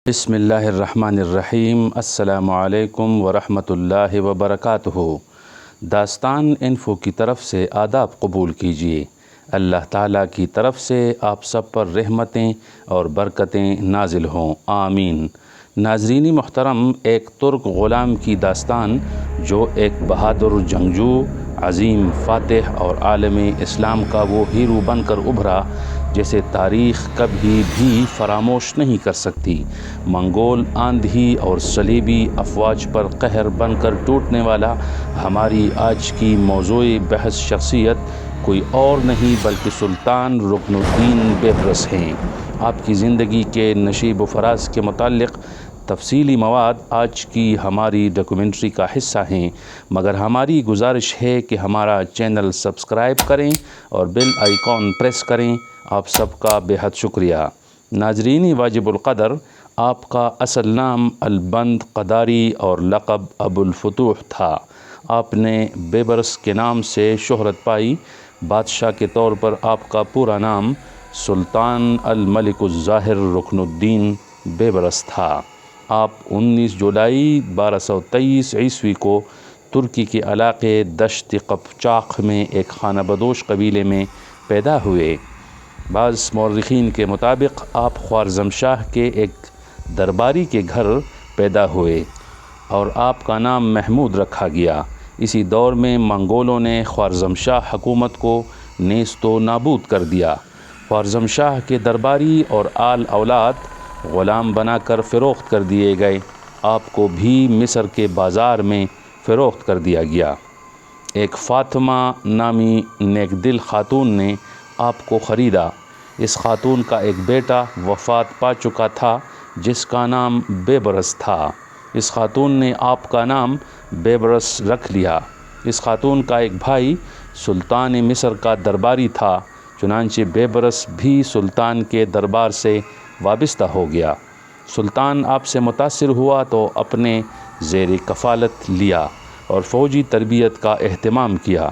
بسم اللہ الرحمن الرحیم۔ السلام علیکم ورحمۃ اللہ وبرکاتہ۔ داستان انفو کی طرف سے آداب قبول کیجیے۔ اللہ تعالیٰ کی طرف سے آپ سب پر رحمتیں اور برکتیں نازل ہوں، آمین۔ ناظرین محترم، ایک ترک غلام کی داستان جو ایک بہادر جنگجو، عظیم فاتح اور عالم اسلام کا وہ ہیرو بن کر ابھرا جسے تاریخ کبھی بھی فراموش نہیں کر سکتی۔ منگول آندھی اور صلیبی افواج پر قہر بن کر ٹوٹنے والا ہماری آج کی موضوع بحث شخصیت کوئی اور نہیں بلکہ سلطان رکن الدین بیبرس ہیں۔ آپ کی زندگی کے نشیب و فراز کے متعلق تفصیلی مواد آج کی ہماری ڈاکیومنٹری کا حصہ ہیں، مگر ہماری گزارش ہے کہ ہمارا چینل سبسکرائب کریں اور بیل آئیکن پریس کریں۔ آپ سب کا بے حد شکریہ۔ ناظرین واجب القدر، آپ کا اصل نام البند قداری اور لقب ابو الفتوح تھا۔ آپ نے بیبرس کے نام سے شہرت پائی۔ بادشاہ کے طور پر آپ کا پورا نام سلطان الملک الظاہر رکن الدین بیبرس تھا۔ آپ 19 جولائی 1223 عیسوی کو ترکی کے علاقے دشت قفقاز میں ایک خانہ بدوش قبیلے میں پیدا ہوئے۔ بعض مورخین کے مطابق آپ خوارزم شاہ کے ایک درباری کے گھر پیدا ہوئے اور آپ کا نام محمود رکھا گیا۔ اسی دور میں منگولوں نے خوارزم شاہ حکومت کو نیست و نابود کر دیا۔ خوارزم شاہ کے درباری اور آل اولاد غلام بنا کر فروخت کر دیے گئے۔ آپ کو بھی مصر کے بازار میں فروخت کر دیا گیا۔ ایک فاطمہ نامی نیک دل خاتون نے آپ کو خریدا۔ اس خاتون کا ایک بیٹا وفات پا چکا تھا جس کا نام بیبرس تھا۔ اس خاتون نے آپ کا نام بیبرس رکھ لیا۔ اس خاتون کا ایک بھائی سلطان مصر کا درباری تھا، چنانچہ بیبرس بھی سلطان کے دربار سے وابستہ ہو گیا۔ سلطان آپ سے متاثر ہوا تو اپنے زیر کفالت لیا اور فوجی تربیت کا اہتمام کیا۔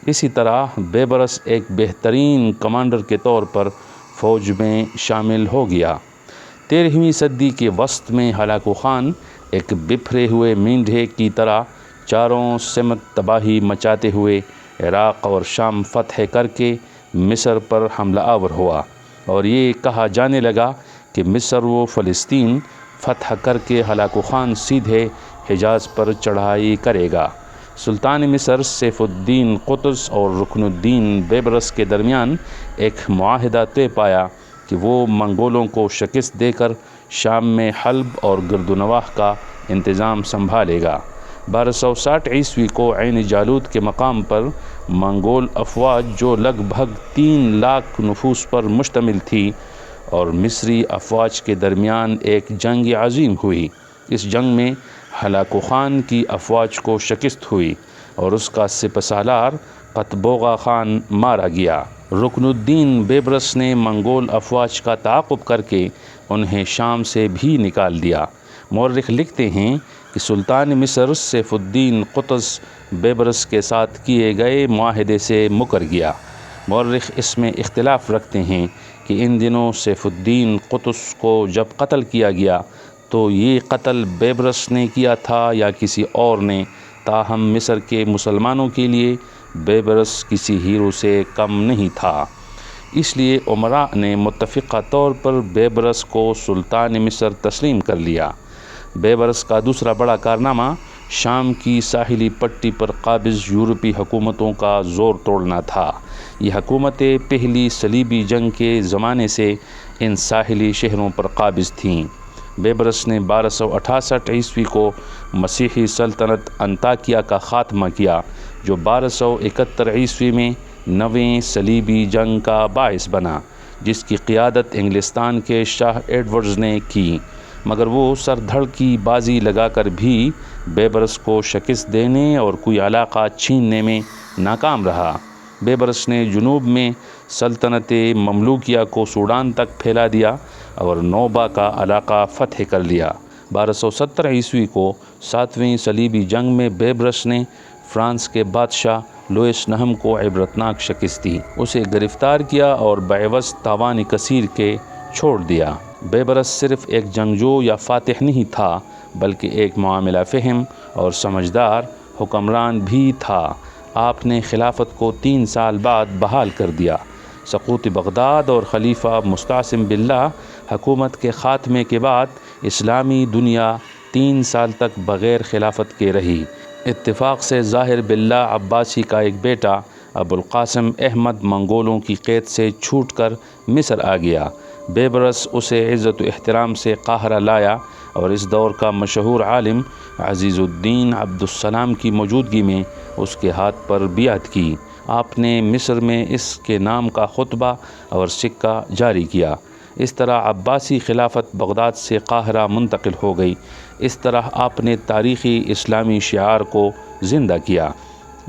اسی طرح بیبرس ایک بہترین کمانڈر کے طور پر فوج میں شامل ہو گیا۔ 13ویں صدی کے وسط میں ہلاکو خان ایک بپھرے ہوئے مینڈھے کی طرح چاروں سمت تباہی مچاتے ہوئے عراق اور شام فتح کر کے مصر پر حملہ آور ہوا، اور یہ کہا جانے لگا کہ مصر و فلسطین فتح کر کے ہلاکو خان سیدھے حجاز پر چڑھائی کرے گا۔ سلطان مصر سیف الدین قطز اور رکن الدین بیبرس کے درمیان ایک معاہدہ طے پایا کہ وہ منگولوں کو شکست دے کر شام میں حلب اور گرد و نواح کا انتظام سنبھالے گا۔ 1260 عیسوی کو عین جالوت کے مقام پر منگول افواج جو لگ بھگ 3 لاکھ نفوس پر مشتمل تھی اور مصری افواج کے درمیان ایک جنگ عظیم ہوئی۔ اس جنگ میں ہلاکو خان کی افواج کو شکست ہوئی اور اس کا سپہ سالار قتبوغا خان مارا گیا۔ رکن الدین بیبرس نے منگول افواج کا تعاقب کر کے انہیں شام سے بھی نکال دیا۔ مورخ لکھتے ہیں کہ سلطان مصر سیف الدین قطز بیبرس کے ساتھ کیے گئے معاہدے سے مکر گیا۔ مورخ اس میں اختلاف رکھتے ہیں کہ ان دنوں سیف الدین قطز کو جب قتل کیا گیا تو یہ قتل بیبرس نے کیا تھا یا کسی اور نے، تاہم مصر کے مسلمانوں کے لیے بیبرس کسی ہیرو سے کم نہیں تھا، اس لیے امراء نے متفقہ طور پر بیبرس کو سلطان مصر تسلیم کر لیا۔ بیبرس کا دوسرا بڑا کارنامہ شام کی ساحلی پٹی پر قابض یورپی حکومتوں کا زور توڑنا تھا۔ یہ حکومتیں پہلی صلیبی جنگ کے زمانے سے ان ساحلی شہروں پر قابض تھیں۔ بیبرس نے 1268 عیسوی کو مسیحی سلطنت انطاکیہ کا خاتمہ کیا، جو 1271 عیسوی میں 9ویں صلیبی جنگ کا باعث بنا، جس کی قیادت انگلستان کے شاہ ایڈورڈز نے کی، مگر وہ سر دھڑ کی بازی لگا کر بھی بیبرس کو شکست دینے اور کوئی علاقہ چھیننے میں ناکام رہا۔ بیبرس نے جنوب میں سلطنت مملوکیہ کو سوڈان تک پھیلا دیا اور نوبہ کا علاقہ فتح کر لیا۔ 1270 عیسوی کو 7ویں صلیبی جنگ میں بیبرس نے فرانس کے بادشاہ لوئس نہم کو عبرتناک شکست دی، اسے گرفتار کیا اور بعوض تاوان کثیر کے چھوڑ دیا۔ بیبرس صرف ایک جنگجو یا فاتح نہیں تھا بلکہ ایک معاملہ فہم اور سمجھدار حکمران بھی تھا۔ آپ نے خلافت کو 3 سال بعد بحال کر دیا۔ سقوط بغداد اور خلیفہ مستعصم باللہ حکومت کے خاتمے کے بعد اسلامی دنیا 3 سال تک بغیر خلافت کے رہی۔ اتفاق سے ظاہر باللہ عباسی کا ایک بیٹا ابو القاسم احمد منگولوں کی قید سے چھوٹ کر مصر آ گیا۔ بیبرس اسے عزت و احترام سے قاہرہ لایا اور اس دور کا مشہور عالم عزیز الدین عبد السلام کی موجودگی میں اس کے ہاتھ پر بیعت کی۔ آپ نے مصر میں اس کے نام کا خطبہ اور سکہ جاری کیا۔ اس طرح عباسی خلافت بغداد سے قاہرہ منتقل ہو گئی۔ اس طرح آپ نے تاریخی اسلامی شعار کو زندہ کیا۔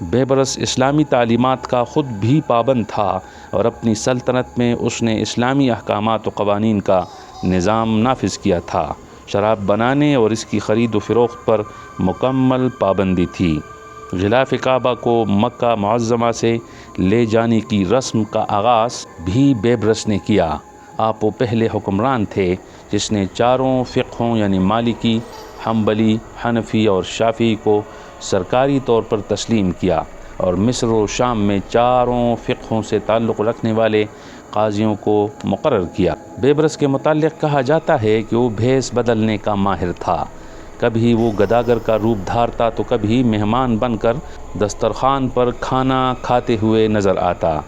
بیبرس اسلامی تعلیمات کا خود بھی پابند تھا اور اپنی سلطنت میں اس نے اسلامی احکامات و قوانین کا نظام نافذ کیا تھا۔ شراب بنانے اور اس کی خرید و فروخت پر مکمل پابندی تھی۔ غلاف کعبہ کو مکہ معظمہ سے لے جانے کی رسم کا آغاز بھی بیبرس نے کیا۔ آپ وہ پہلے حکمران تھے جس نے چاروں فقہوں یعنی مالکی، حنبلی، حنفی اور شافعی کو سرکاری طور پر تسلیم کیا اور مصر و شام میں چاروں فقہوں سے تعلق رکھنے والے قاضیوں کو مقرر کیا۔ بیبرس کے متعلق کہا جاتا ہے کہ وہ بھیس بدلنے کا ماہر تھا۔ کبھی وہ گداگر کا روپ دھارتا تو کبھی مہمان بن کر دسترخوان پر کھانا کھاتے ہوئے نظر آتا۔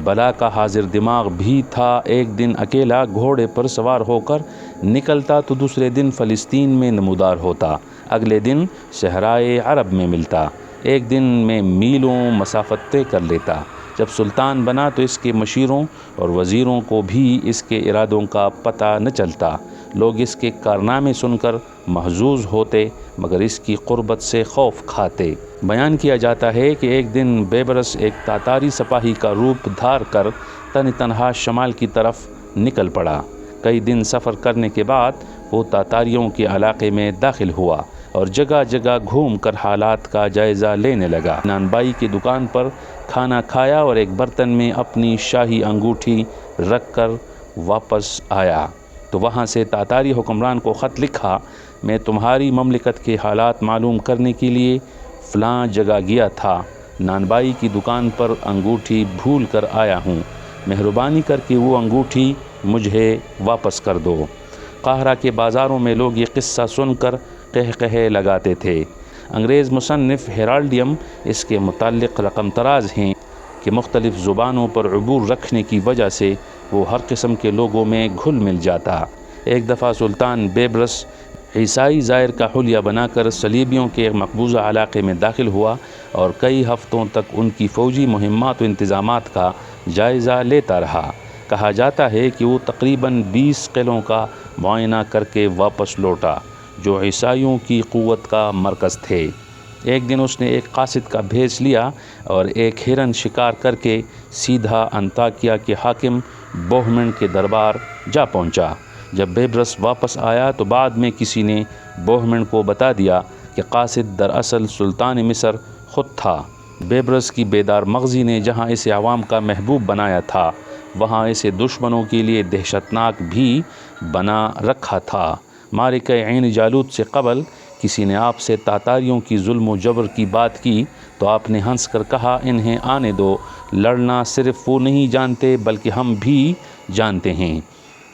بلا کا حاضر دماغ بھی تھا۔ ایک دن اکیلا گھوڑے پر سوار ہو کر نکلتا تو دوسرے دن فلسطین میں نمودار ہوتا، اگلے دن صحرائے عرب میں ملتا، ایک دن میں میلوں مسافت طے کر لیتا۔ جب سلطان بنا تو اس کے مشیروں اور وزیروں کو بھی اس کے ارادوں کا پتہ نہ چلتا۔ لوگ اس کے کارنامے سن کر محظوظ ہوتے مگر اس کی قربت سے خوف کھاتے۔ بیان کیا جاتا ہے کہ ایک دن بیبرس ایک تاتاری سپاہی کا روپ دھار کر تن تنہا شمال کی طرف نکل پڑا۔ کئی دن سفر کرنے کے بعد وہ تاتاریوں کے علاقے میں داخل ہوا اور جگہ جگہ گھوم کر حالات کا جائزہ لینے لگا۔ نانبائی کی دکان پر کھانا کھایا اور ایک برتن میں اپنی شاہی انگوٹھی رکھ کر واپس آیا تو وہاں سے تاتاری حکمران کو خط لکھا، میں تمہاری مملکت کے حالات معلوم کرنے کے لیے فلاں جگہ گیا تھا، نانبائی کی دکان پر انگوٹھی بھول کر آیا ہوں، مہربانی کر کے وہ انگوٹھی مجھے واپس کر دو۔ قاہرہ کے بازاروں میں لوگ یہ قصہ سن کر قہقہے لگاتے تھے۔ انگریز مصنف ہیرالڈیم اس کے متعلق رقم تراز ہیں کہ مختلف زبانوں پر عبور رکھنے کی وجہ سے وہ ہر قسم کے لوگوں میں گھل مل جاتا۔ ایک دفعہ سلطان بیبرس عیسائی زائر کا حلیہ بنا کر صلیبیوں کے مقبوضہ علاقے میں داخل ہوا اور کئی ہفتوں تک ان کی فوجی مہمات و انتظامات کا جائزہ لیتا رہا۔ کہا جاتا ہے کہ وہ تقریباً 20 قلعوں کا معائنہ کر کے واپس لوٹا جو عیسائیوں کی قوت کا مرکز تھے۔ ایک دن اس نے ایک قاصد کا بھیس لیا اور ایک ہرن شکار کر کے سیدھا انطاکیہ کے حاکم بوہمنڈ کے دربار جا پہنچا۔ جب بیبرس واپس آیا تو بعد میں کسی نے بوہمنڈ کو بتا دیا کہ قاصد دراصل سلطان مصر خود تھا۔ بیبرس کی بیدار مغزی نے جہاں اسے عوام کا محبوب بنایا تھا وہاں اسے دشمنوں کے لیے دہشتناک بھی بنا رکھا تھا۔ معرکہ عین جالوت سے قبل کسی نے آپ سے تاتاریوں کی ظلم و جبر کی بات کی تو آپ نے ہنس کر کہا، انہیں آنے دو، لڑنا صرف وہ نہیں جانتے بلکہ ہم بھی جانتے ہیں۔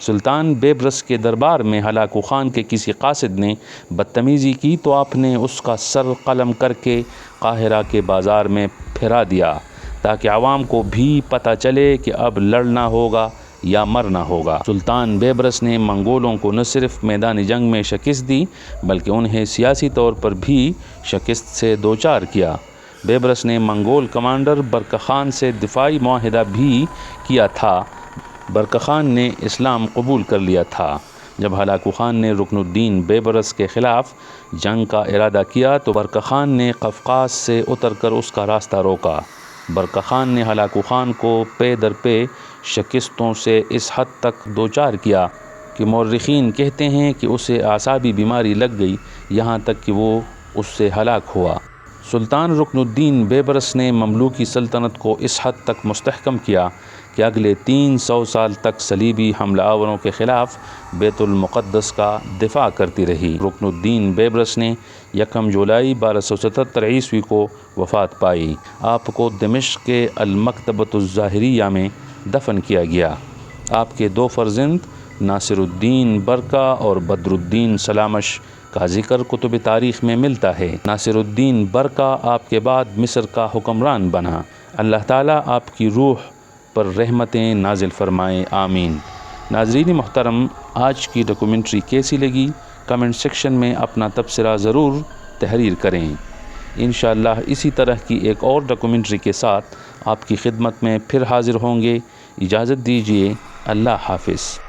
سلطان بیبرس کے دربار میں ہلاکو خان کے کسی قاصد نے بدتمیزی کی تو آپ نے اس کا سر قلم کر کے قاہرہ کے بازار میں پھرا دیا تاکہ عوام کو بھی پتہ چلے کہ اب لڑنا ہوگا یا مرنا ہوگا۔ سلطان بیبرس نے منگولوں کو نہ صرف میدان جنگ میں شکست دی بلکہ انہیں سیاسی طور پر بھی شکست سے دوچار کیا۔ بیبرس نے منگول کمانڈر برقع خان سے دفاعی معاہدہ بھی کیا تھا۔ برقع خان نے اسلام قبول کر لیا تھا۔ جب ہلاکو خان نے رکن الدین بیبرس کے خلاف جنگ کا ارادہ کیا تو برقع خان نے قفقاز سے اتر کر اس کا راستہ روکا۔ برقع خان نے ہلاکو خان کو پے در پے شکستوں سے اس حد تک دوچار کیا کہ مورخین کہتے ہیں کہ اسے اعصابی بیماری لگ گئی، یہاں تک کہ وہ اس سے ہلاک ہوا۔ سلطان رکن الدین بیبرس نے مملوکی سلطنت کو اس حد تک مستحکم کیا کہ اگلے 300 سال تک صلیبی حملہ آوروں کے خلاف بیت المقدس کا دفاع کرتی رہی۔ رکن الدین بیبرس نے 1 جولائی 1277 عیسوی کو وفات پائی۔ آپ کو دمشق کے المکتبۃ الظاہریہ میں دفن کیا گیا۔ آپ کے 2 فرزند ناصر الدین برقہ اور بدر الدین سلامش کا ذکر کتب تاریخ میں ملتا ہے۔ ناصر الدین برقہ آپ کے بعد مصر کا حکمران بنا۔ اللہ تعالیٰ آپ کی روح پر رحمتیں نازل فرمائے، آمین۔ ناظرین محترم، آج کی ڈاکومنٹری کیسی لگی؟ کمنٹ سیکشن میں اپنا تبصرہ ضرور تحریر کریں۔ انشاءاللہ اسی طرح کی ایک اور ڈاکومنٹری کے ساتھ آپ کی خدمت میں پھر حاضر ہوں گے۔ اجازت دیجیے، اللہ حافظ۔